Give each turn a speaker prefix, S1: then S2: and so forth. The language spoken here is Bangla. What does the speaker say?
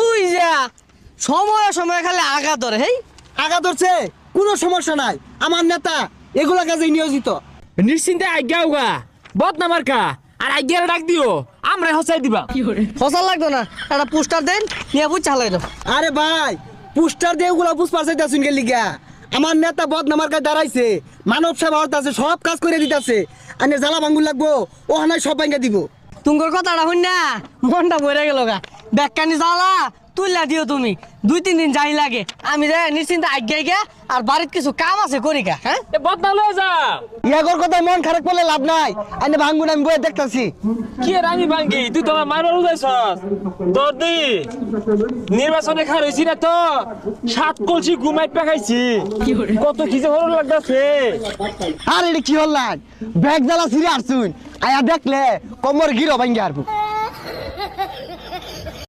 S1: ওই যা সময় সময় খালি আগা ধরে হেই
S2: আগা ধরছে কোনো সমস্যা নাই, আমার নেতা এগুলা কাজে নিয়োজিত।
S3: নিশ্চিন্তে আজ্ঞা উগা বদনা মার্কা আর আজ্ঞার ডাক দিও আমরা হসাই দিবা।
S1: ফসল লাগতো না, একটা পোস্টার দেন নিয়ে বুঝ চালাই দাও।
S2: আরে ভাই পোস্টার দিয়ে ওগুলা বুঝতে পারছেন কে লিগা? আমার নেতা বদনামার কাছে দাঁড়াইছে, মানব সেবা হতাছে, সব কাজ করে দিতেছে। আনে জ্বালা ভাঙ্গুর লাগবো ও হানায় সব ভাঙ্গা দিব।
S1: তুঙ্গর কথাটা শুন না মনটা ভরে গেল গা। ব্যাগকানি জ্বালা তুললা দিও তুমি, 2-3 দিন যাই লাগে। আমি যাই নিশ্চিন্তে আজ্ঞাই গা, আর বাড়ির কিছু কাম আছে করি গা। হ্যাঁ
S3: বদনা লয়ে যা।
S2: ইয়াগর কথা মন খারাপ করলে লাভ নাই, আনে ভাঙ্গুন আমি বয়ে দেখতাছি।
S3: কি আর আমি ভাঙ্গি, তুই তো আমার মারবার উদাইছস। তোর দি নির্বাচনে খার হইছি না তো 7 কলসি ঘুমাই পাকাইছি। কত কি যে হরণ লাগতাছে।
S2: আর এটা কি হল ব্যাগ জ্বালা ছিঁড়ে আসছুন, আয়া দেখলে কোমর গিরো ভাঙ্গি আরবো।